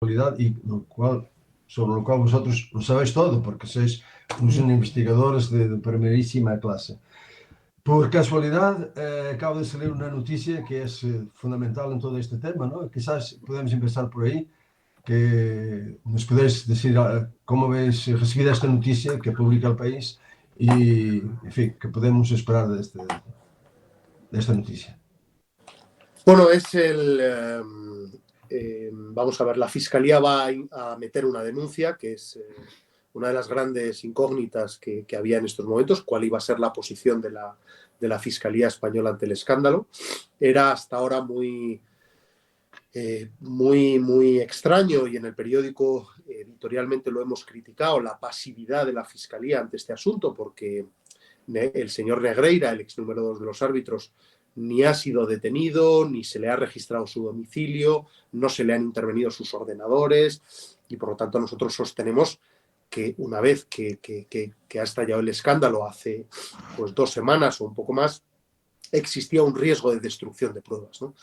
y sobre lo cual vosotros lo sabéis todo, porque sois unos investigadores de primerísima clase. Por casualidad, acabo de salir una noticia que es fundamental en todo este tema, ¿no? Quizás podemos empezar por ahí, que nos podéis decir cómo habéis recibido esta noticia que publica El País y, en fin, qué podemos esperar de esta noticia. Bueno, vamos a ver, la Fiscalía va a meter una denuncia, que es una de las grandes incógnitas que había en estos momentos, cuál iba a ser la posición de la Fiscalía española ante el escándalo. Era hasta ahora muy extraño, y en el periódico editorialmente lo hemos criticado, la pasividad de la Fiscalía ante este asunto, porque el señor Negreira, el ex número 2 de los árbitros, ni ha sido detenido, ni se le ha registrado su domicilio, no se le han intervenido sus ordenadores, y por lo tanto nosotros sostenemos que una vez que ha estallado el escándalo hace pues 2 semanas o un poco más, existía un riesgo de destrucción de pruebas, ¿no?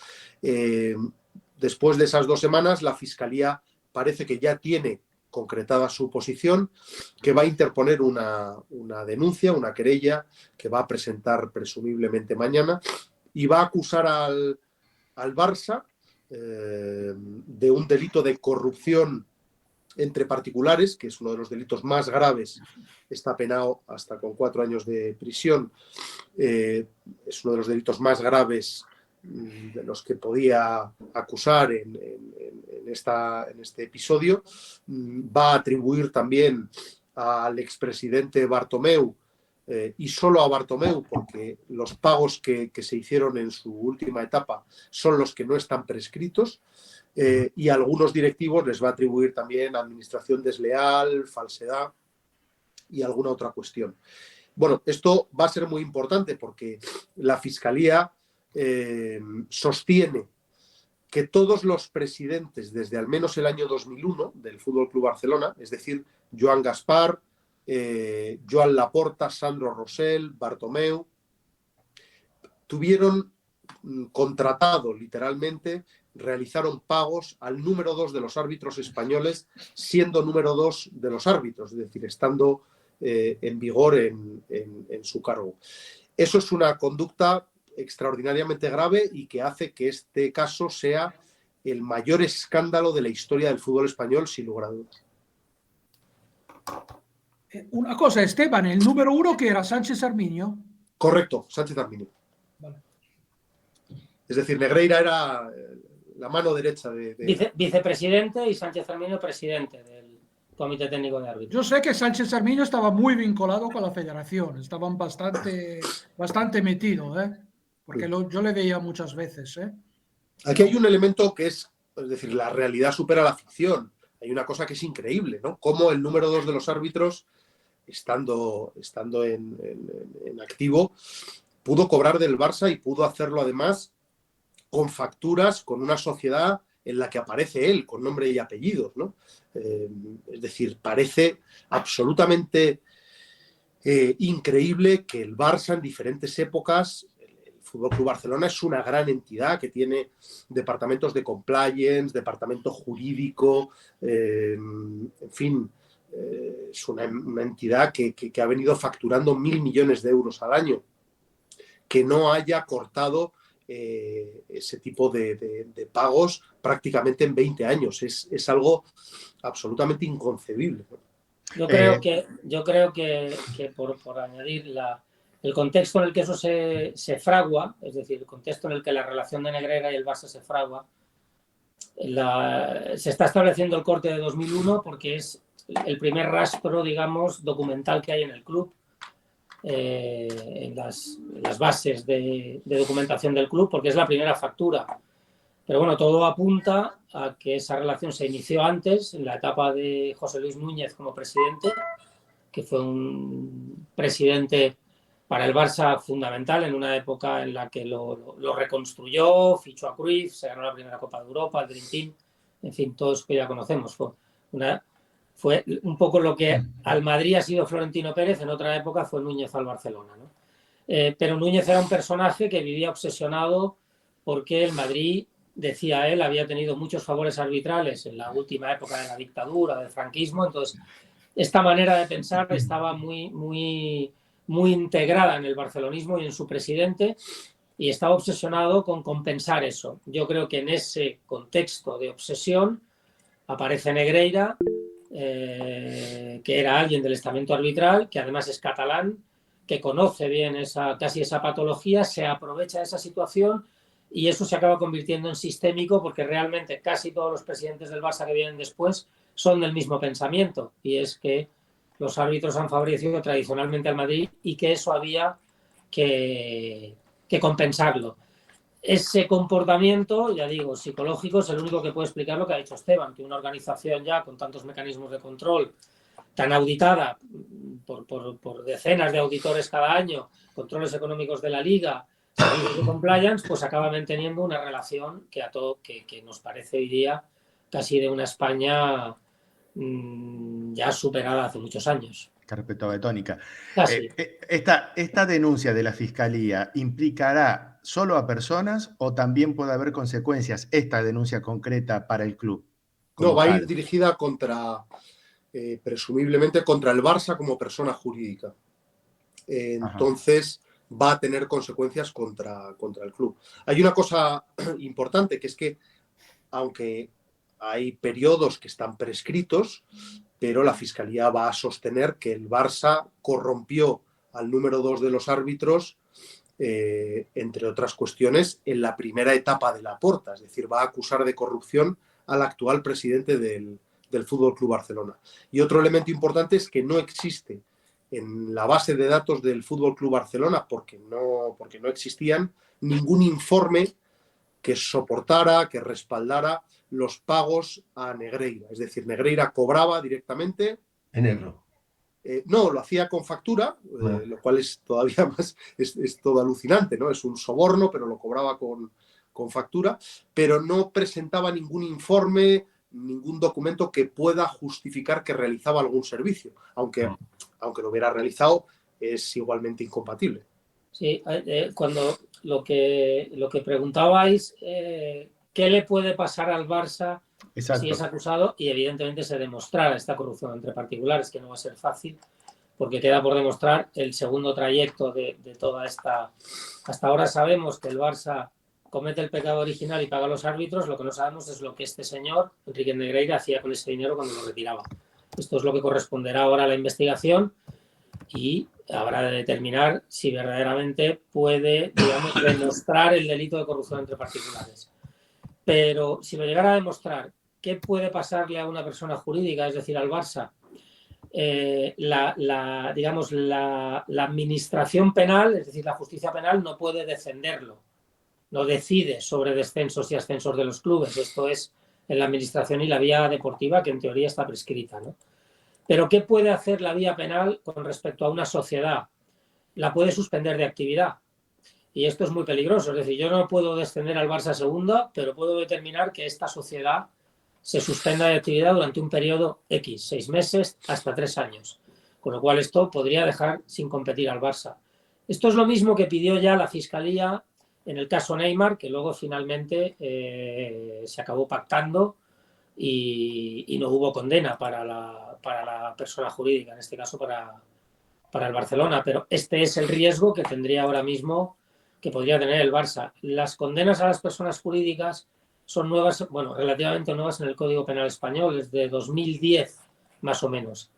Después de esas 2 semanas, la Fiscalía parece que ya tiene concretada su posición, que va a interponer una denuncia, una querella, que va a presentar presumiblemente mañana, y va a acusar al Barça de un delito de corrupción entre particulares, que es uno de los delitos más graves, está penado hasta con 4 años de prisión, es uno de los delitos más graves de los que podía acusar en este episodio. Va a atribuir también al expresidente Bartomeu, y solo a Bartomeu, porque los pagos que se hicieron en su última etapa son los que no están prescritos, y a algunos directivos les va a atribuir también administración desleal, falsedad y alguna otra cuestión. Bueno, esto va a ser muy importante porque la Fiscalía sostiene que todos los presidentes desde al menos el año 2001 del Fútbol Club Barcelona, es decir, Joan Gaspar, Joan Laporta, Sandro Rosell, Bartomeu, tuvieron contratado literalmente, realizaron pagos al número 2 de los árbitros españoles, siendo número 2 de los árbitros, es decir, estando en vigor en su cargo. Eso es una conducta extraordinariamente grave y que hace que este caso sea el mayor escándalo de la historia del fútbol español, sin lugar a dudas. Una cosa, Esteban, el número 1 que era Sánchez Arminio. Correcto, Sánchez Arminio. Vale. Es decir, Negreira era la mano derecha de... Vicepresidente, y Sánchez Arminio presidente del Comité Técnico de Árbitros. Yo sé que Sánchez Arminio estaba muy vinculado con la federación, estaban bastante metido, porque yo le veía muchas veces. Aquí hay un elemento que es decir, la realidad supera la ficción. Hay una cosa que es increíble, ¿no? Cómo el número 2 de los árbitros, estando en activo, pudo cobrar del Barça y pudo hacerlo además con facturas, con una sociedad en la que aparece él, con nombre y apellidos, ¿no? Es decir, parece absolutamente increíble que el Barça en diferentes épocas, el Fútbol Club Barcelona es una gran entidad que tiene departamentos de compliance, departamento jurídico, en fin, es una entidad que ha venido facturando 1.000 millones de euros al año, que no haya cortado ese tipo de pagos prácticamente en 20 años. Es algo absolutamente inconcebible, ¿no? Yo creo que por añadir el contexto en el que eso se fragua, es decir, el contexto en el que la relación de Negreira y el Barça se fragua, se está estableciendo el corte de 2001 porque es el primer rastro, digamos, documental que hay en el club, en las bases de documentación del club, porque es la primera factura. Pero bueno, todo apunta a que esa relación se inició antes, en la etapa de José Luis Núñez como presidente, que fue un presidente para el Barça fundamental en una época en la que lo reconstruyó, fichó a Cruyff, se ganó la primera Copa de Europa, el Dream Team, en fin, todo eso que ya conocemos. Fue un poco lo que al Madrid ha sido Florentino Pérez, en otra época fue Núñez al Barcelona, ¿no? Pero Núñez era un personaje que vivía obsesionado porque el Madrid decía él, había tenido muchos favores arbitrales en la última época de la dictadura, del franquismo, entonces esta manera de pensar estaba muy integrada en el barcelonismo y en su presidente, y estaba obsesionado con compensar eso. Yo creo que en ese contexto de obsesión aparece Negreira, que era alguien del estamento arbitral, que además es catalán, que conoce bien casi esa patología, se aprovecha de esa situación y eso se acaba convirtiendo en sistémico, porque realmente casi todos los presidentes del Barça que vienen después son del mismo pensamiento, y es que los árbitros han favorecido tradicionalmente al Madrid y que eso había que compensarlo. Ese comportamiento, ya digo, psicológico, es el único que puede explicar lo que ha dicho Esteban, que una organización ya con tantos mecanismos de control, tan auditada por decenas de auditores cada año, controles económicos de la liga, servicios de compliance, pues acaba manteniendo una relación que nos parece hoy día casi de una España ya superada hace muchos años. Carpetobetónica. Casi. ¿Esta denuncia de la Fiscalía implicará solo a personas o también puede haber consecuencias, esta denuncia concreta, para el club? No, va a ir dirigida presumiblemente contra el Barça como persona jurídica. Entonces va a tener consecuencias contra el club. Hay una cosa importante, que es que aunque hay periodos que están prescritos, pero la Fiscalía va a sostener que el Barça corrompió al número 2 de los árbitros, entre otras cuestiones, en la primera etapa de Laporta. Es decir, va a acusar de corrupción al actual presidente del Fútbol Club Barcelona. Y otro elemento importante es que no existe en la base de datos del Fútbol Club Barcelona, porque no existían, ningún informe que soportara, que respaldara los pagos a Negreira. Es decir, Negreira cobraba directamente. En negro. No, lo hacía con factura, lo cual es todavía más, es todo alucinante, ¿no? Es un soborno, pero lo cobraba con factura, pero no presentaba ningún informe, ningún documento que pueda justificar que realizaba algún servicio, aunque lo hubiera realizado, es igualmente incompatible. Sí, cuando lo que preguntabais, ¿qué le puede pasar al Barça? Exacto. Si es acusado y evidentemente se demostrara esta corrupción entre particulares, que no va a ser fácil, porque queda por demostrar el segundo trayecto de toda esta... Hasta ahora sabemos que el Barça comete el pecado original y paga a los árbitros. Lo que no sabemos es lo que este señor, Enrique Negreira, hacía con ese dinero cuando lo retiraba. Esto es lo que corresponderá ahora a la investigación y habrá de determinar si verdaderamente puede, digamos, demostrar el delito de corrupción entre particulares. Pero si lo llegara a demostrar, ¿qué puede pasarle a una persona jurídica, es decir, al Barça? Digamos, la administración penal, es decir, la justicia penal, no puede defenderlo. No decide sobre descensos y ascensos de los clubes. Esto es en la administración y la vía deportiva, que en teoría está prescrita, ¿no? Pero ¿qué puede hacer la vía penal con respecto a una sociedad? La puede suspender de actividad. Y esto es muy peligroso. Es decir, yo no puedo descender al Barça a segunda, pero puedo determinar que esta sociedad se suspenda de actividad durante un periodo X, 6 meses hasta 3 años. Con lo cual esto podría dejar sin competir al Barça. Esto es lo mismo que pidió ya la Fiscalía en el caso Neymar, que luego finalmente se acabó pactando y no hubo condena para la persona jurídica, en este caso para el Barcelona. Pero este es el riesgo que tendría ahora mismo, que podría tener el Barça. Las condenas a las personas jurídicas son nuevas, bueno, relativamente nuevas en el Código Penal español, desde 2010 más o menos.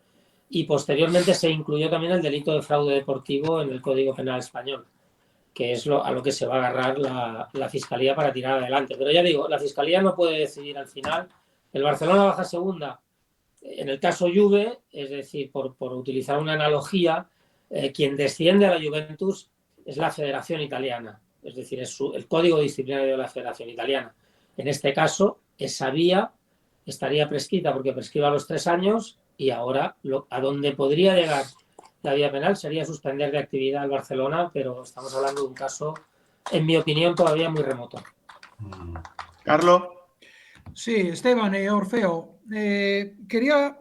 Y posteriormente se incluyó también el delito de fraude deportivo en el Código Penal español, que es a lo que se va a agarrar la Fiscalía para tirar adelante. Pero ya digo, la Fiscalía no puede decidir al final. El Barcelona baja segunda. En el caso Juve, es decir, por utilizar una analogía, quien desciende a la Juventus es la Federación Italiana, es decir, es el código disciplinario de la Federación Italiana. En este caso, esa vía estaría prescrita porque prescribe a los 3 años y ahora a donde podría llegar la vía penal sería suspender de actividad al Barcelona, pero estamos hablando de un caso, en mi opinión, todavía muy remoto. Carlos. Sí, Esteban, Orfeo, quería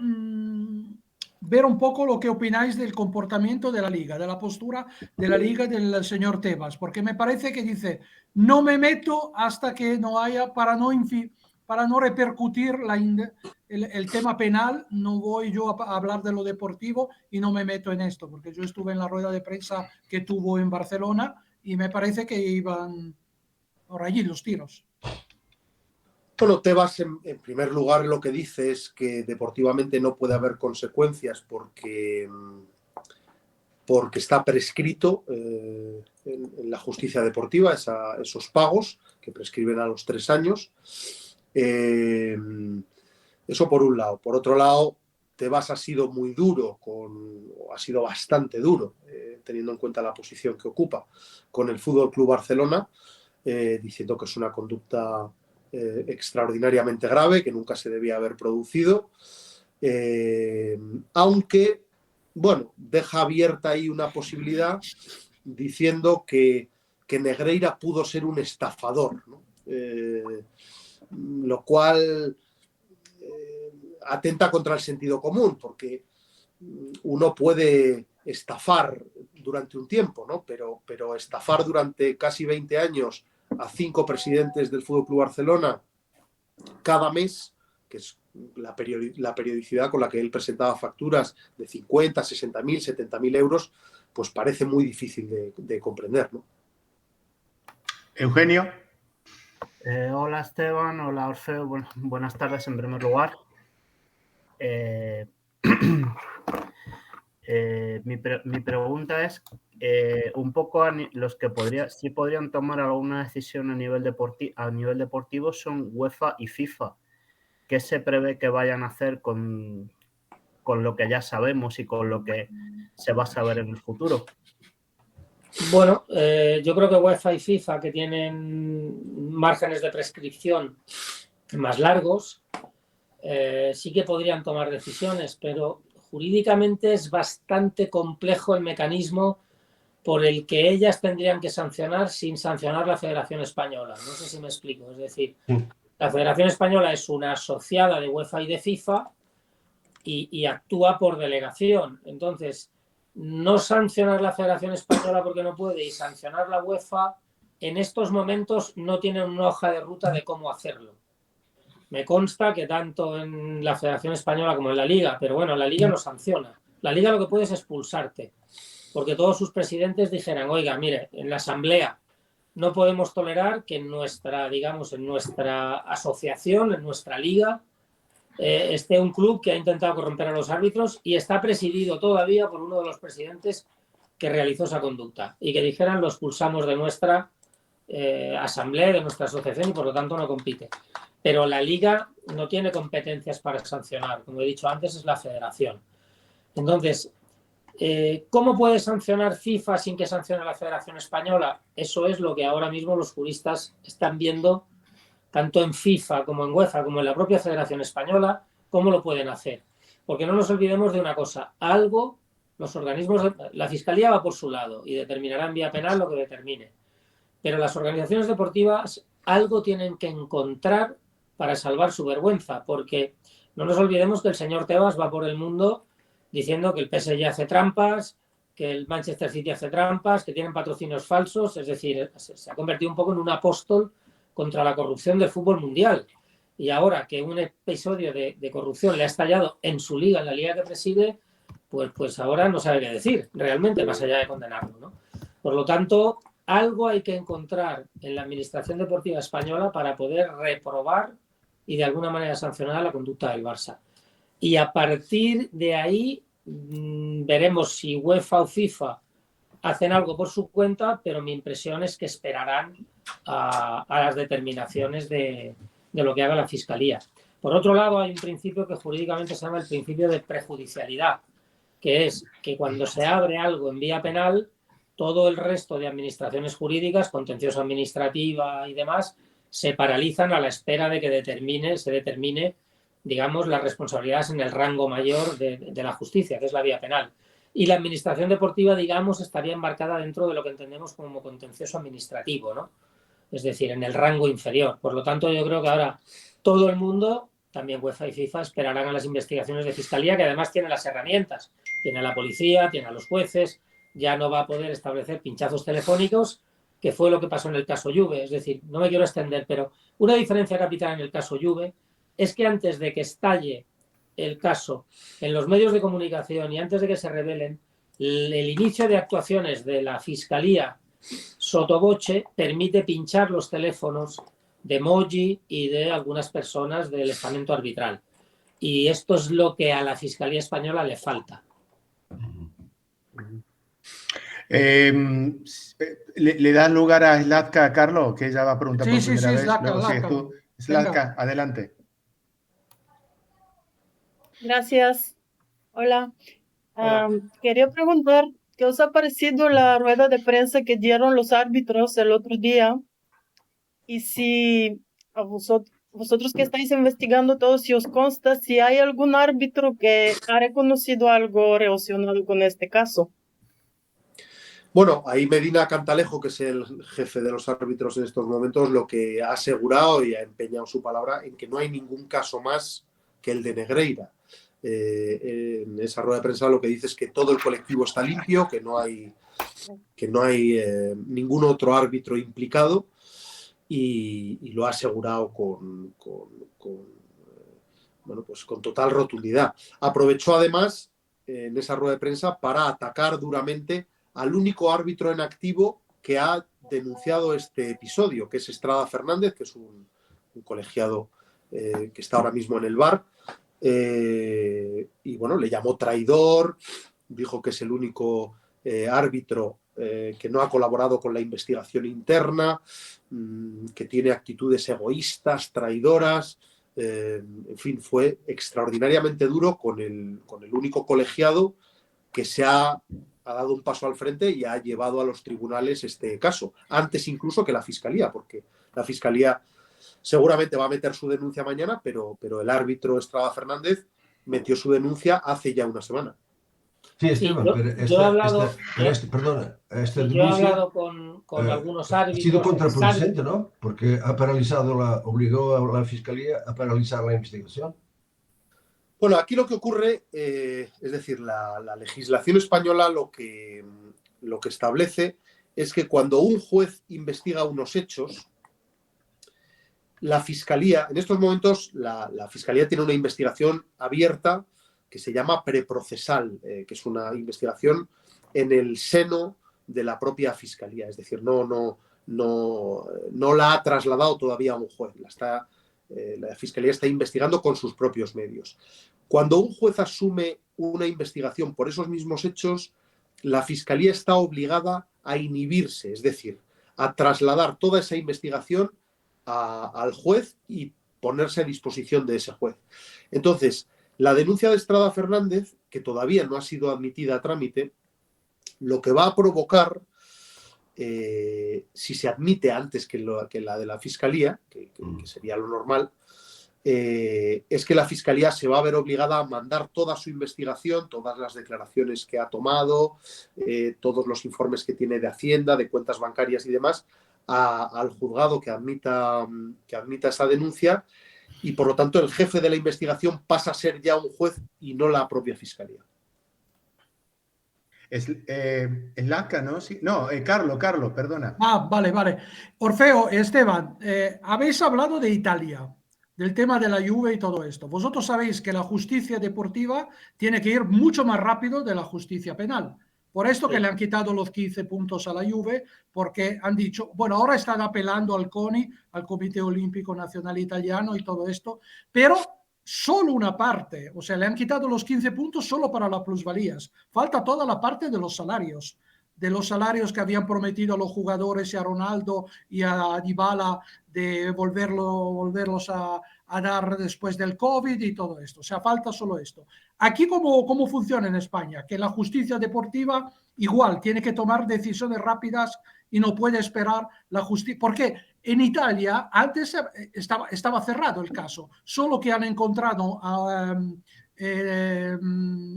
ver un poco lo que opináis del comportamiento de la Liga, de la postura de la Liga del señor Tebas, porque me parece que dice, no me meto hasta que no haya, para no repercutir el tema penal, no voy yo a hablar de lo deportivo y no me meto en esto, porque yo estuve en la rueda de prensa que tuvo en Barcelona y me parece que iban por allí los tiros. Bueno, Tebas, en primer lugar, lo que dice es que deportivamente no puede haber consecuencias porque está prescrito en la justicia deportiva esos pagos que prescriben a los 3 años. Eso por un lado. Por otro lado, Tebas ha sido muy duro, ha sido bastante duro, teniendo en cuenta la posición que ocupa con el Fútbol Club Barcelona, diciendo que es una conducta extraordinariamente grave, que nunca se debía haber producido, aunque, bueno, deja abierta ahí una posibilidad diciendo que Negreira pudo ser un estafador, ¿no? Lo cual atenta contra el sentido común, porque uno puede estafar durante un tiempo, ¿no? Pero estafar durante casi 20 años a 5 presidentes del Fútbol Club Barcelona cada mes, que es la periodicidad con la que él presentaba facturas de 50, 60.000, 70.000 euros, pues parece muy difícil de comprender, ¿no? Eugenio. Hola Esteban, hola Orfeo, buenas tardes en primer lugar. Mi pregunta es un poco los que sí podrían tomar alguna decisión a nivel deportivo son UEFA y FIFA. ¿Qué se prevé que vayan a hacer con lo que ya sabemos y con lo que se va a saber en el futuro? Bueno, yo creo que UEFA y FIFA, que tienen márgenes de prescripción más largos, sí que podrían tomar decisiones, pero jurídicamente es bastante complejo el mecanismo por el que ellas tendrían que sancionar sin sancionar la Federación Española. No sé si me explico. Es decir, la Federación Española es una asociada de UEFA y de FIFA y actúa por delegación. Entonces, no sancionar la Federación Española porque no puede y sancionar la UEFA, en estos momentos no tienen una hoja de ruta de cómo hacerlo. Me consta que tanto en la Federación Española como en la Liga, pero bueno, la Liga no sanciona. La Liga lo que puede es expulsarte, porque todos sus presidentes dijeran, oiga, mire, en la Asamblea no podemos tolerar que en nuestra asociación, en nuestra Liga, esté un club que ha intentado corromper a los árbitros y está presidido todavía por uno de los presidentes que realizó esa conducta y que dijeran lo expulsamos de nuestra asamblea, de nuestra asociación y por lo tanto no compite. Pero la Liga no tiene competencias para sancionar, como he dicho antes, es la Federación. Entonces, ¿cómo puede sancionar FIFA sin que sancione la Federación Española? Eso es lo que ahora mismo los juristas están viendo, tanto en FIFA como en UEFA, como en la propia Federación Española, cómo lo pueden hacer. Porque no nos olvidemos de una cosa, los organismos, la Fiscalía va por su lado y determinará en vía penal lo que determine. Pero las organizaciones deportivas algo tienen que encontrar para salvar su vergüenza, porque no nos olvidemos que el señor Tebas va por el mundo diciendo que el PSG hace trampas, que el Manchester City hace trampas, que tienen patrocinios falsos, es decir, se ha convertido un poco en un apóstol contra la corrupción del fútbol mundial. Y ahora que un episodio de corrupción le ha estallado en su liga, en la liga que preside, pues ahora no sabe qué decir, realmente, más allá de condenarlo, ¿no? Por lo tanto, algo hay que encontrar en la Administración Deportiva Española para poder reprobar y de alguna manera sancionar la conducta del Barça. Y a partir de ahí veremos si UEFA o FIFA hacen algo por su cuenta, pero mi impresión es que esperarán a las determinaciones de lo que haga la Fiscalía. Por otro lado, hay un principio que jurídicamente se llama el principio de prejudicialidad, que es que cuando se abre algo en vía penal, todo el resto de administraciones jurídicas, contencioso administrativa y demás, se paralizan a la espera de que se determine, digamos, las responsabilidades en el rango mayor de la justicia, que es la vía penal. Y la administración deportiva, digamos, estaría embarcada dentro de lo que entendemos como contencioso administrativo, ¿no? Es decir, en el rango inferior. Por lo tanto, yo creo que ahora todo el mundo también UEFA y FIFA esperarán a las investigaciones de Fiscalía, que además tiene las herramientas. Tiene a la policía, tiene a los jueces, ya no va a poder establecer pinchazos telefónicos, que fue lo que pasó en el caso Juve. Es decir, no me quiero extender, pero una diferencia capital en el caso Juve es que antes de que estalle el caso en los medios de comunicación y antes de que se revelen, el inicio de actuaciones de la Fiscalía sottovoce permite pinchar los teléfonos de Moggi y de algunas personas del estamento arbitral. Y esto es lo que a la Fiscalía Española le falta. ¿Le das lugar a Zlatka, Carlos? Que ella va a preguntar por Sí, primera vez. Zlatka, Luego sigues Zlatka. tú. Zlatka, adelante. Gracias. Hola. Hola. Quería preguntar, ¿qué os ha parecido la rueda de prensa que dieron los árbitros el otro día? Y si a vosotros que estáis investigando todo, si os consta, si hay algún árbitro que ha reconocido algo relacionado con este caso. Bueno, ahí Medina Cantalejo, que es el jefe de los árbitros en estos momentos, lo que ha asegurado y ha empeñado su palabra en que no hay ningún caso más que el de Negreira. En esa rueda de prensa lo que dice es que todo el colectivo está limpio, que no hay ningún otro árbitro implicado, y lo ha asegurado con total rotundidad. Aprovechó además en esa rueda de prensa para atacar duramente al único árbitro en activo que ha denunciado este episodio, que es Estrada Fernández, que es un colegiado que está ahora mismo en el VAR. Y bueno, le llamó traidor, dijo que es el único árbitro que no ha colaborado con la investigación interna, que tiene actitudes egoístas, traidoras. En fin, fue extraordinariamente duro con el único colegiado que se ha dado un paso al frente y ha llevado a los tribunales este caso, antes incluso que la Fiscalía, porque la Fiscalía seguramente va a meter su denuncia mañana, pero el árbitro Estrada Fernández metió su denuncia hace ya una semana. Sí, Esteban, pero yo he hablado, perdona, esta yo he denuncia hablado con algunos árbitros. ha sido contraproducente, ¿no? Porque ha paralizado obligó a la Fiscalía a paralizar la investigación. Bueno, aquí lo que ocurre, es decir, la legislación española lo que establece es que cuando un juez investiga unos hechos, la Fiscalía, en estos momentos, la Fiscalía tiene una investigación abierta que se llama preprocesal, que es una investigación en el seno de la propia Fiscalía, es decir, no la ha trasladado todavía a un juez, la Fiscalía está investigando con sus propios medios. Cuando un juez asume una investigación por esos mismos hechos, la Fiscalía está obligada a inhibirse, es decir, a trasladar toda esa investigación al juez y ponerse a disposición de ese juez. Entonces, la denuncia de Estrada Fernández, que todavía no ha sido admitida a trámite, lo que va a provocar, si se admite antes que la de la Fiscalía, que sería lo normal, es que la Fiscalía se va a ver obligada a mandar toda su investigación, todas las declaraciones que ha tomado, todos los informes que tiene de Hacienda, de cuentas bancarias y demás, al juzgado que admita esa denuncia, y por lo tanto el jefe de la investigación pasa a ser ya un juez y no la propia Fiscalía. Es Zlatka, ¿no? Sí. No, Carlos, perdona. Vale. Orfeo, Esteban, habéis hablado de Italia, del tema de la Juve y todo esto. Vosotros sabéis que la justicia deportiva tiene que ir mucho más rápido de la justicia penal. Por esto que le han quitado los 15 puntos a la Juve, porque han dicho, bueno, ahora están apelando al CONI, al Comité Olímpico Nacional Italiano y todo esto, pero solo una parte, o sea, le han quitado los 15 puntos solo para las plusvalías. Falta toda la parte de los salarios que habían prometido a los jugadores y a Ronaldo y a Dybala de volverlos a dar después del COVID y todo esto. O sea, falta solo esto. Aquí, ¿cómo funciona en España? Que la justicia deportiva igual tiene que tomar decisiones rápidas y no puede esperar la justicia. Porque en Italia antes estaba cerrado el caso, solo que han encontrado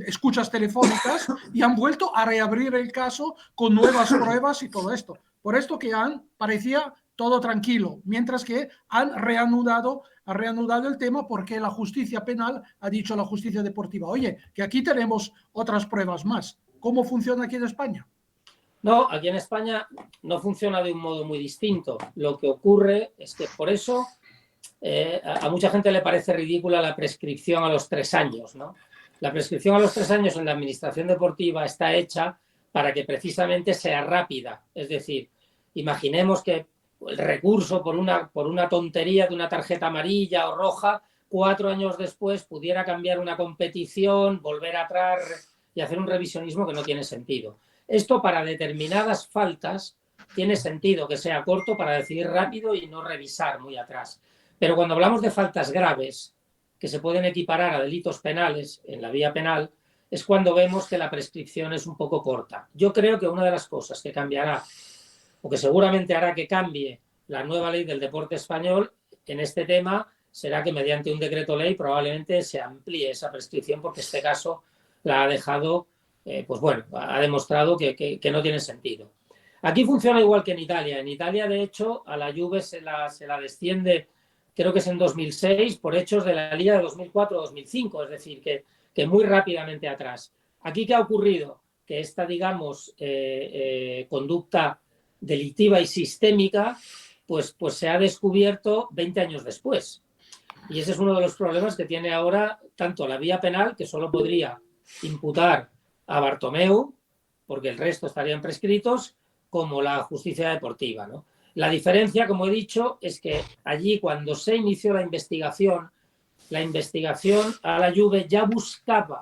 escuchas telefónicas y han vuelto a reabrir el caso con nuevas pruebas y todo esto. Por esto que parecía todo tranquilo, mientras que han reanudado el tema porque la justicia penal ha dicho a la justicia deportiva, oye, que aquí tenemos otras pruebas más. ¿Cómo funciona aquí en España? No, aquí en España no funciona de un modo muy distinto. Lo que ocurre es que por eso a mucha gente le parece ridícula la prescripción a los 3 años, ¿no? La prescripción a los 3 años en la administración deportiva está hecha para que precisamente sea rápida. Es decir, imaginemos que el recurso por una tontería de una tarjeta amarilla o roja, 4 años después pudiera cambiar una competición, volver atrás y hacer un revisionismo que no tiene sentido. Esto para determinadas faltas tiene sentido que sea corto para decidir rápido y no revisar muy atrás. Pero cuando hablamos de faltas graves que se pueden equiparar a delitos penales en la vía penal, es cuando vemos que la prescripción es un poco corta. Yo creo que una de las cosas que cambiará, o que seguramente hará que cambie la nueva ley del deporte español en este tema, será que mediante un decreto ley probablemente se amplíe esa prescripción, porque este caso la ha dejado, pues bueno, ha demostrado que no tiene sentido. Aquí funciona igual que en Italia. En Italia, de hecho, a la Juve se la desciende, creo que es en 2006, por hechos de la Liga de 2004-2005, es decir, que muy rápidamente atrás. Aquí, ¿qué ha ocurrido? Que esta, digamos, conducta delictiva y sistémica, pues se ha descubierto 20 años después. Y ese es uno de los problemas que tiene ahora tanto la vía penal, que solo podría imputar a Bartomeu, porque el resto estarían prescritos, como la justicia deportiva, ¿no? La diferencia, como he dicho, es que allí cuando se inició la investigación a la Juve ya buscaba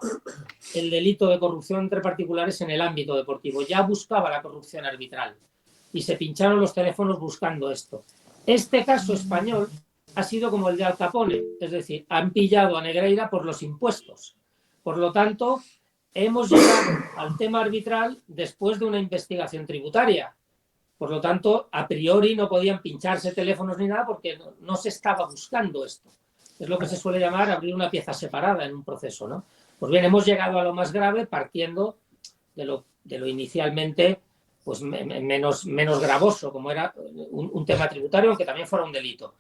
el delito de corrupción entre particulares en el ámbito deportivo, ya buscaba la corrupción arbitral y se pincharon los teléfonos buscando esto. Este caso español ha sido como el de Al Capone, es decir, han pillado a Negreira por los impuestos. Por lo tanto, hemos llegado al tema arbitral después de una investigación tributaria. Por lo tanto, a priori no podían pincharse teléfonos ni nada porque no se estaba buscando esto. Es lo que se suele llamar abrir una pieza separada en un proceso, ¿no? Pues bien, hemos llegado a lo más grave partiendo de lo inicialmente pues menos gravoso, como era un tema tributario, aunque también fuera un delito.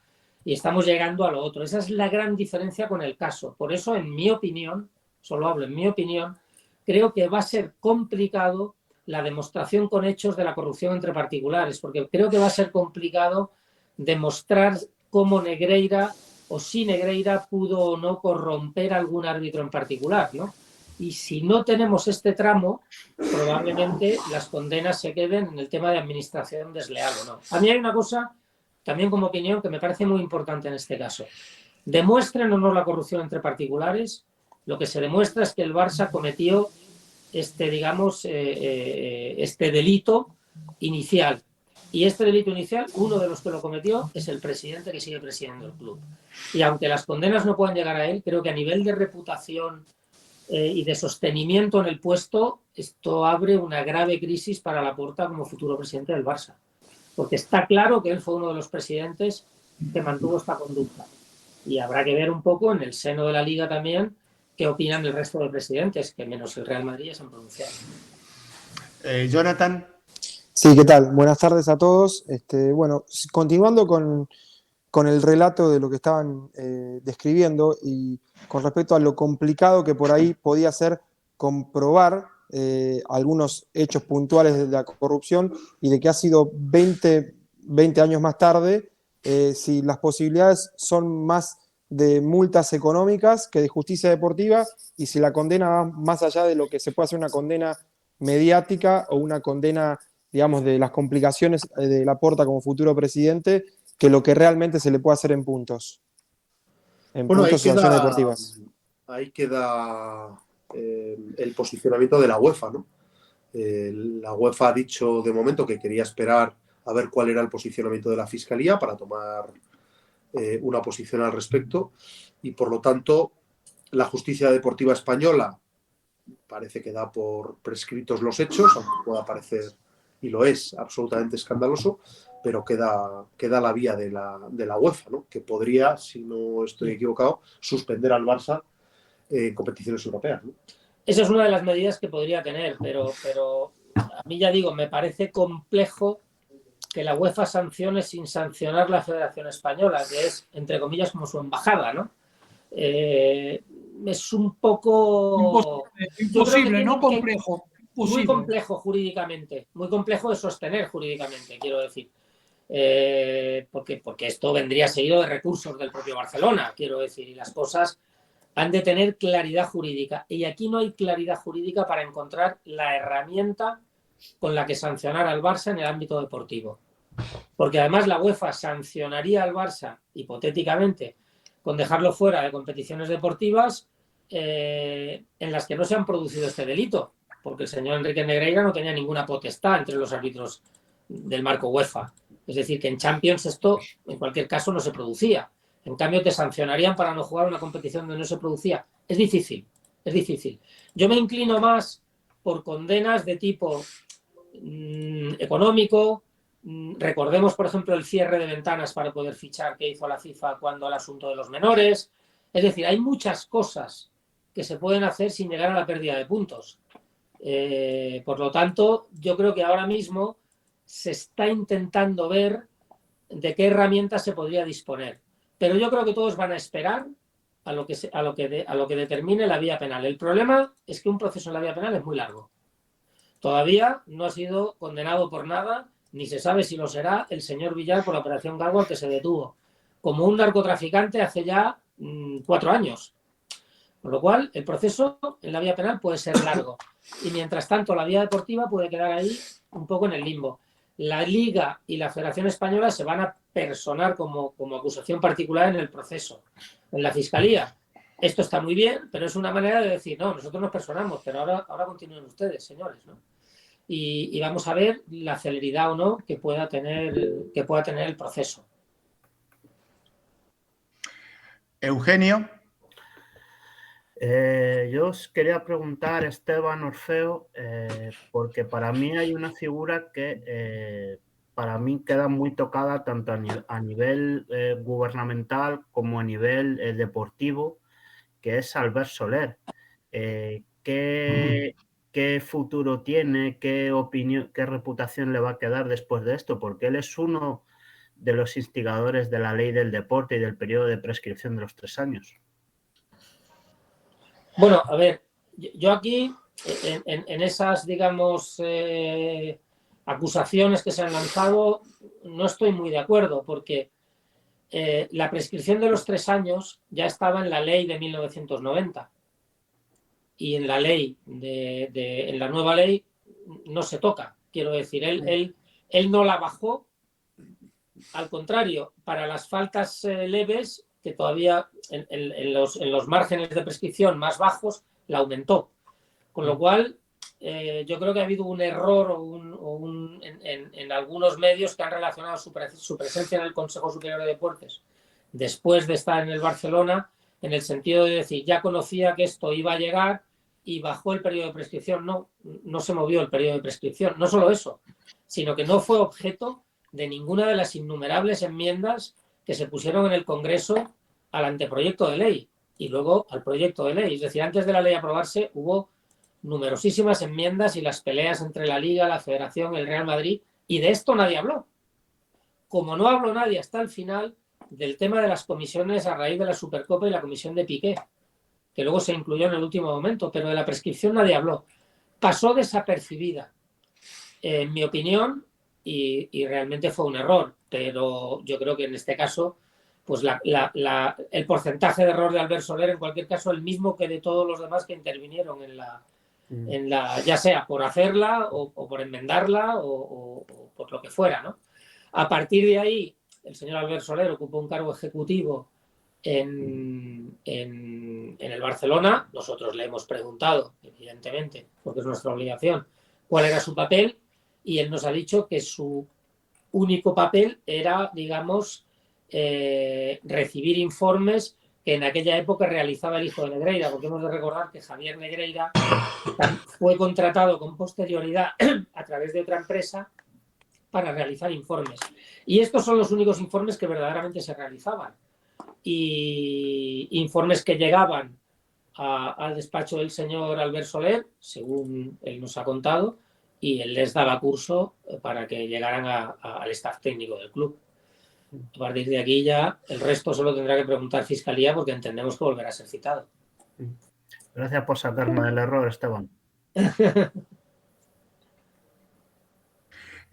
Y estamos llegando a lo otro. Esa es la gran diferencia con el caso. Por eso, en mi opinión, solo hablo en mi opinión, creo que va a ser complicado la demostración con hechos de la corrupción entre particulares, porque creo que va a ser complicado demostrar cómo Negreira o si Negreira pudo o no corromper a algún árbitro en particular, ¿no? Y si no tenemos este tramo, probablemente las condenas se queden en el tema de administración desleal o no. A mí hay una cosa, también como opinión, que me parece muy importante en este caso. Demuestren o no la corrupción entre particulares, lo que se demuestra es que el Barça cometió este delito inicial. Y este delito inicial, uno de los que lo cometió es el presidente que sigue presidiendo el club. Y aunque las condenas no puedan llegar a él, creo que a nivel de reputación y de sostenimiento en el puesto, esto abre una grave crisis para Laporta como futuro presidente del Barça. Porque está claro que él fue uno de los presidentes que mantuvo esta conducta. Y habrá que ver un poco en el seno de la Liga también qué opinan el resto de presidentes, que menos el Real Madrid ya se han pronunciado. Jonathan. Sí, ¿qué tal? Buenas tardes a todos. Bueno, continuando con el relato de lo que estaban describiendo y con respecto a lo complicado que por ahí podía ser comprobar algunos hechos puntuales de la corrupción y de que ha sido 20 años más tarde, si las posibilidades son más de multas económicas que de justicia deportiva y si la condena va más allá de lo que se puede hacer una condena mediática o una condena, digamos, de las complicaciones de Laporta como futuro presidente, que lo que realmente se le puede hacer en puntos. En puntos y sanciones deportivas. Ahí queda el posicionamiento de la UEFA, ¿no? La UEFA ha dicho de momento que quería esperar a ver cuál era el posicionamiento de la Fiscalía para tomar una posición al respecto y, por lo tanto, la justicia deportiva española parece que da por prescritos los hechos, aunque pueda parecer, y lo es, absolutamente escandaloso, pero queda la vía de la UEFA, ¿no? Que podría, si no estoy equivocado, suspender al Barça en competiciones europeas, ¿no? Esa es una de las medidas que podría tener, pero a mí, ya digo, me parece complejo que la UEFA sancione sin sancionar la Federación Española, que es, entre comillas, como su embajada, ¿no? Es un poco... Imposible, no complejo. Muy complejo jurídicamente, muy complejo de sostener jurídicamente, quiero decir. Porque esto vendría seguido de recursos del propio Barcelona, quiero decir, y las cosas han de tener claridad jurídica. Y aquí no hay claridad jurídica para encontrar la herramienta con la que sancionar al Barça en el ámbito deportivo. Porque además la UEFA sancionaría al Barça, hipotéticamente, con dejarlo fuera de competiciones deportivas en las que no se han producido este delito, porque el señor Enrique Negreira no tenía ninguna potestad entre los árbitros del marco UEFA. Es decir, que en Champions esto, en cualquier caso, no se producía. En cambio, te sancionarían para no jugar una competición donde no se producía. Es difícil, es difícil. Yo me inclino más por condenas de tipo económico. Recordemos, por ejemplo, el cierre de ventanas para poder fichar que hizo la FIFA cuando al asunto de los menores. Es decir, hay muchas cosas que se pueden hacer sin llegar a la pérdida de puntos. Por lo tanto, yo creo que ahora mismo se está intentando ver de qué herramientas se podría disponer. Pero yo creo que todos van a esperar a lo que determine la vía penal. El problema es que un proceso en la vía penal es muy largo. Todavía no ha sido condenado por nada, ni se sabe si lo será el señor Villar por la operación Garwa, que se detuvo como un narcotraficante hace ya 4 años. Con lo cual, el proceso en la vía penal puede ser largo. Y mientras tanto, la vía deportiva puede quedar ahí un poco en el limbo. La Liga y la Federación Española se van a personar como acusación particular en el proceso, en la Fiscalía. Esto está muy bien, pero es una manera de decir, no, nosotros nos personamos, pero ahora continúen ustedes, señores, ¿no? Y vamos a ver la celeridad o no que pueda tener el proceso. Eugenio. Yo os quería preguntar, Esteban Orfeo, porque para mí hay una figura que para mí queda muy tocada tanto a nivel gubernamental como a nivel deportivo, que es Albert Soler. ¿Qué futuro tiene? ¿Qué opinión, qué reputación le va a quedar después de esto? Porque él es uno de los instigadores de la ley del deporte y del periodo de prescripción de los 3 años. Bueno, a ver, yo aquí, en esas, digamos, acusaciones que se han lanzado, no estoy muy de acuerdo, porque la prescripción de los 3 años ya estaba en la ley de 1990. Y en la ley, en la nueva ley, no se toca. Quiero decir, él no la bajó, al contrario, para las faltas leves, que todavía en los márgenes de prescripción más bajos, la aumentó. Con lo cual, yo creo que ha habido un error en algunos medios que han relacionado su presencia en el Consejo Superior de Deportes después de estar en el Barcelona, en el sentido de decir, ya conocía que esto iba a llegar y bajó el periodo de prescripción. No se movió el periodo de prescripción. No solo eso, sino que no fue objeto de ninguna de las innumerables enmiendas que se pusieron en el Congreso al anteproyecto de ley y luego al proyecto de ley. Es decir, antes de la ley aprobarse hubo numerosísimas enmiendas y las peleas entre la Liga, la Federación, el Real Madrid, y de esto nadie habló. Como no habló nadie hasta el final del tema de las comisiones a raíz de la Supercopa y la comisión de Piqué, que luego se incluyó en el último momento, pero de la prescripción nadie habló. Pasó desapercibida, en mi opinión, y realmente fue un error, pero yo creo que en este caso pues el porcentaje de error de Albert Soler, en cualquier caso, el mismo que de todos los demás que intervinieron ya sea por hacerla o por enmendarla o por lo que fuera, ¿no? A partir de ahí, el señor Albert Soler ocupó un cargo ejecutivo en el Barcelona. Nosotros le hemos preguntado, evidentemente, porque es nuestra obligación, cuál era su papel, y él nos ha dicho que su único papel era, digamos, recibir informes que en aquella época realizaba el hijo de Negreira, porque hemos de recordar que Javier Negreira fue contratado con posterioridad a través de otra empresa para realizar informes. Y estos son los únicos informes que verdaderamente se realizaban. Y informes que llegaban al despacho del señor Albert Soler, según él nos ha contado, y él les daba curso para que llegaran al staff técnico del club. A partir de aquí ya el resto solo tendrá que preguntar Fiscalía porque entendemos que volverá a ser citado. Gracias por sacarme del error, Esteban.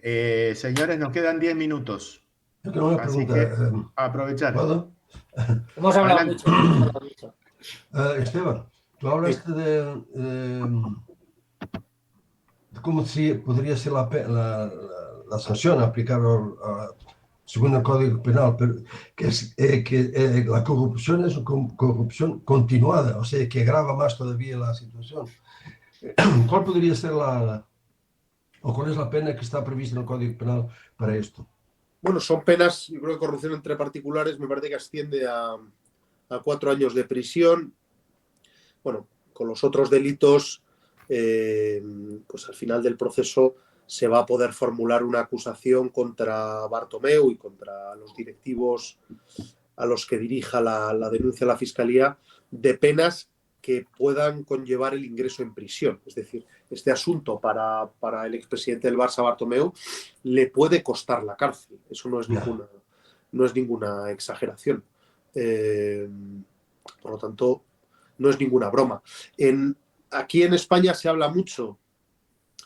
Señores, nos quedan 10 minutos. Yo tengo una Así pregunta. que aprovechar. ¿Puedo? Hemos hablado Adelante. mucho. Esteban, tú hablaste de cómo podría ser la sanción aplicable según el Código Penal, pero que la corrupción es una corrupción continuada, o sea, que agrava más todavía la situación. ¿Cuál podría ser o cuál es la pena que está prevista en el Código Penal para esto? Bueno, son penas, yo creo que corrupción entre particulares me parece que asciende a 4 años de prisión. Bueno, con los otros delitos, pues al final del proceso se va a poder formular una acusación contra Bartomeu y contra los directivos a los que dirija la denuncia a la Fiscalía de penas que puedan conllevar el ingreso en prisión. Es decir, este asunto para el expresidente del Barça, Bartomeu, le puede costar la cárcel. Eso no es ninguna exageración. Por lo tanto, no es ninguna broma. Aquí en España se habla mucho,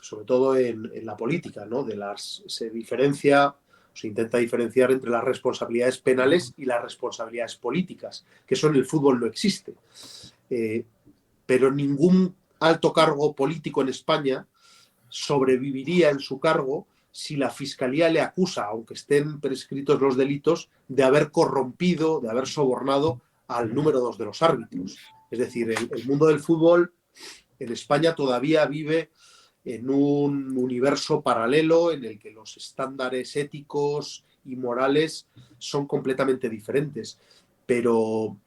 sobre todo en la política, ¿no? Se intenta diferenciar entre las responsabilidades penales y las responsabilidades políticas, que eso en el fútbol no existe. Pero ningún alto cargo político en España sobreviviría en su cargo si la Fiscalía le acusa, aunque estén prescritos los delitos, de haber corrompido, de haber sobornado al número 2 de los árbitros. Es decir, el mundo del fútbol en España todavía vive en un universo paralelo en el que los estándares éticos y morales son completamente diferentes. Pero,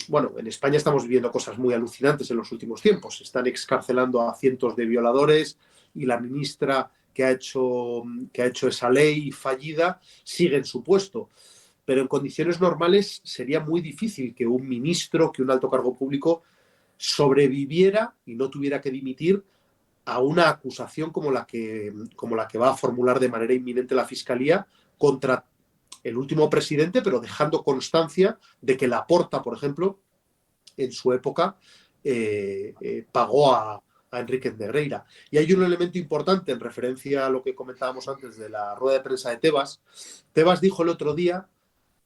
bueno, en España estamos viviendo cosas muy alucinantes en los últimos tiempos. Están excarcelando a cientos de violadores y la ministra que ha hecho esa ley fallida sigue en su puesto. Pero en condiciones normales sería muy difícil que un ministro, que un alto cargo público sobreviviera y no tuviera que dimitir a una acusación como la que va a formular de manera inminente la Fiscalía contra el último presidente, pero dejando constancia de que Laporta, por ejemplo, en su época pagó a Enríquez Negreira. Y hay un elemento importante en referencia a lo que comentábamos antes de la rueda de prensa de Tebas. Tebas dijo el otro día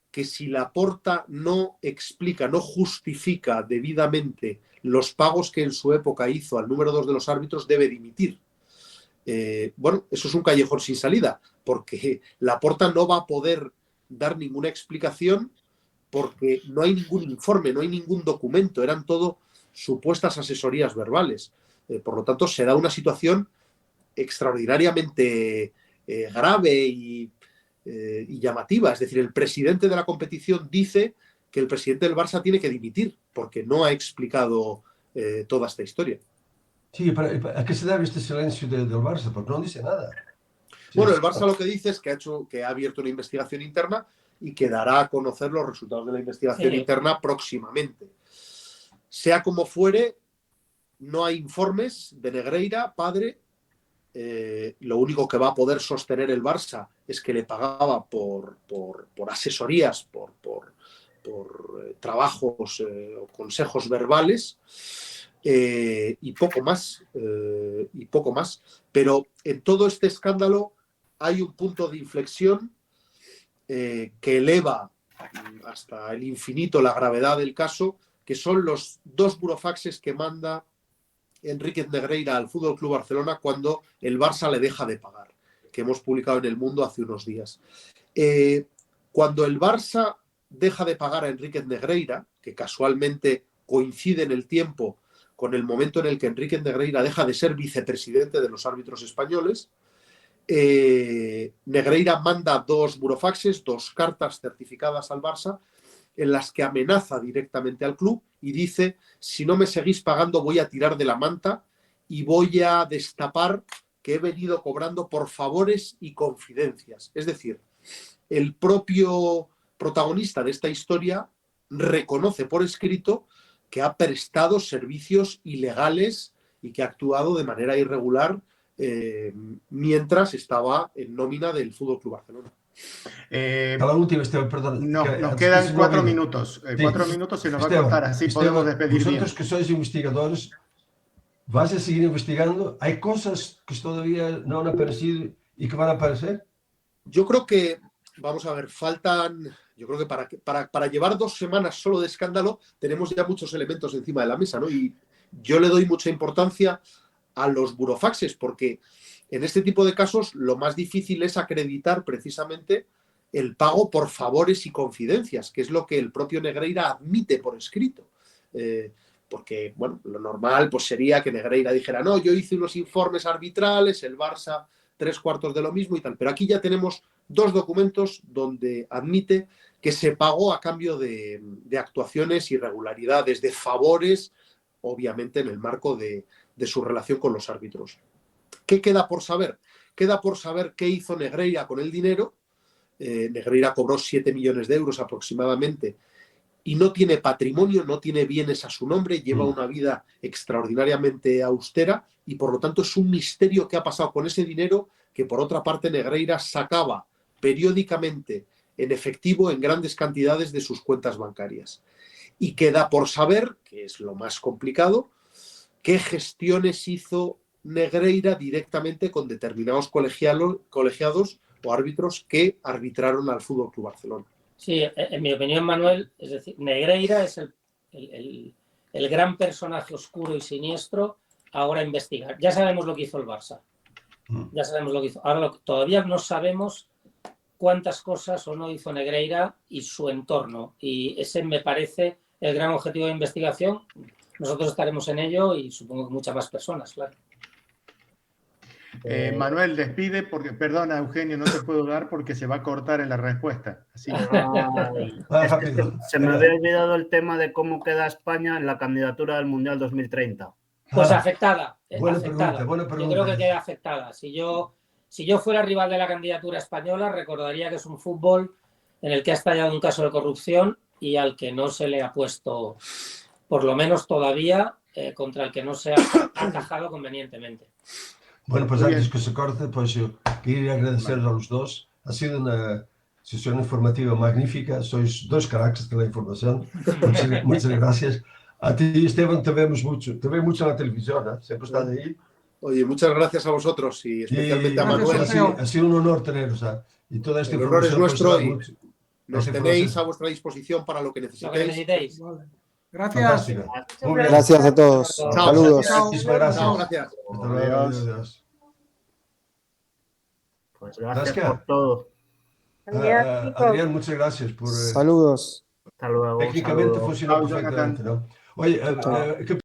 que si Laporta no explica, no justifica debidamente los pagos que en su época hizo al número 2 de los árbitros, debe dimitir. Bueno, eso es un callejón sin salida, porque Laporta no va a poder dar ninguna explicación porque no hay ningún informe, no hay ningún documento, eran todo supuestas asesorías verbales. Por lo tanto, se da una situación extraordinariamente grave y llamativa. Es decir, el presidente de la competición dice que el presidente del Barça tiene que dimitir porque no ha explicado toda esta historia. Sí, ¿a qué se debe este silencio del Barça? Porque no dice nada. Bueno, el Barça lo que dice es que ha abierto una investigación interna y que dará a conocer los resultados de la investigación interna próximamente. Sea como fuere, no hay informes de Negreira, padre. Lo único que va a poder sostener el Barça es que le pagaba por asesorías, por trabajos o consejos verbales y poco más. Pero en todo este escándalo hay un punto de inflexión que eleva hasta el infinito la gravedad del caso, que son los 2 burofaxes que manda Enríquez Negreira al FC Barcelona cuando el Barça le deja de pagar, que hemos publicado en El Mundo hace unos días. Cuando el Barça deja de pagar a Enríquez Negreira, que casualmente coincide en el tiempo con el momento en el que Enríquez Negreira deja de ser vicepresidente de los árbitros españoles, Negreira manda 2 burofaxes, 2 cartas certificadas al Barça, en las que amenaza directamente al club y dice: si no me seguís pagando voy a tirar de la manta y voy a destapar que he venido cobrando por favores y confidencias. Es decir, el propio protagonista de esta historia reconoce por escrito que ha prestado servicios ilegales y que ha actuado de manera irregular mientras estaba en nómina del Fútbol Club Barcelona. A la última, Esteban, perdón. No, que nos antes quedan se me 4 olvide. minutos. Sí. 4 minutos se nos va a Esteban, cortar, así podemos despedir bien. vosotros que sois investigadores, ¿vais a seguir investigando? ¿Hay cosas que todavía no han aparecido y que van a aparecer? Yo creo que, vamos a ver, yo creo que para llevar 2 semanas solo de escándalo tenemos ya muchos elementos encima de la mesa, ¿no? Y yo le doy mucha importancia a los burofaxes, porque en este tipo de casos lo más difícil es acreditar precisamente el pago por favores y confidencias, que es lo que el propio Negreira admite por escrito. Porque, bueno, lo normal pues sería que Negreira dijera, no, yo hice unos informes arbitrales, el Barça 3/4 de lo mismo y tal. Pero aquí ya tenemos 2 documentos donde admite que se pagó a cambio de actuaciones, irregularidades, de favores, obviamente en el marco de su relación con los árbitros. ¿Qué queda por saber? Queda por saber qué hizo Negreira con el dinero. Negreira cobró 7 millones de euros aproximadamente y no tiene patrimonio, no tiene bienes a su nombre, lleva una vida extraordinariamente austera y por lo tanto es un misterio qué ha pasado con ese dinero que por otra parte Negreira sacaba periódicamente en efectivo en grandes cantidades de sus cuentas bancarias. Y queda por saber, que es lo más complicado, qué gestiones hizo Negreira directamente con determinados colegiados o árbitros que arbitraron al Fútbol Club Barcelona. Sí, en mi opinión, Manuel, es decir, Negreira es el gran personaje oscuro y siniestro ahora a investigar. Ya sabemos lo que hizo el Barça. Ya sabemos lo que hizo. Ahora todavía no sabemos cuántas cosas o no hizo Negreira y su entorno. Y ese me parece el gran objetivo de investigación. Nosotros estaremos en ello y supongo que muchas más personas, claro. Manuel, despide porque, perdona, Eugenio, no te puedo dar porque se va a cortar en la respuesta. Así que... Es que se me había olvidado el tema de cómo queda España en la candidatura del Mundial 2030. Pues afectada. Buena afectada. pregunta. Yo creo que queda afectada. Si yo fuera rival de la candidatura española, recordaría que es un fútbol en el que ha estallado un caso de corrupción y al que no se le ha puesto, por lo menos todavía, contra el que no se ha atajado convenientemente. Bueno, pues antes que se corte, pues yo quería agradecerles a los dos. Ha sido una sesión informativa magnífica. Sois 2 cracks de la información. Muchas gracias. A ti, Esteban, te veo mucho en la televisión, ¿eh? Siempre estás ahí. Oye, muchas gracias a vosotros y especialmente a Manuel. Ha sido un honor teneros, ¿eh? Y toda esta el honor es información, nuestro pues, y nos tenéis a vuestra disposición para lo que necesitéis. Vale. Gracias. Muy bien. Gracias a todos. Chao, Saludos. Muchísimas gracias. Chao, gracias. Hasta luego. Adiós. Pues gracias Gracias. por todo. Adrián, muchas gracias por... Saludos. Hasta luego. técnicamente saludo. funcionó perfectamente, ¿no? Oye, ¿qué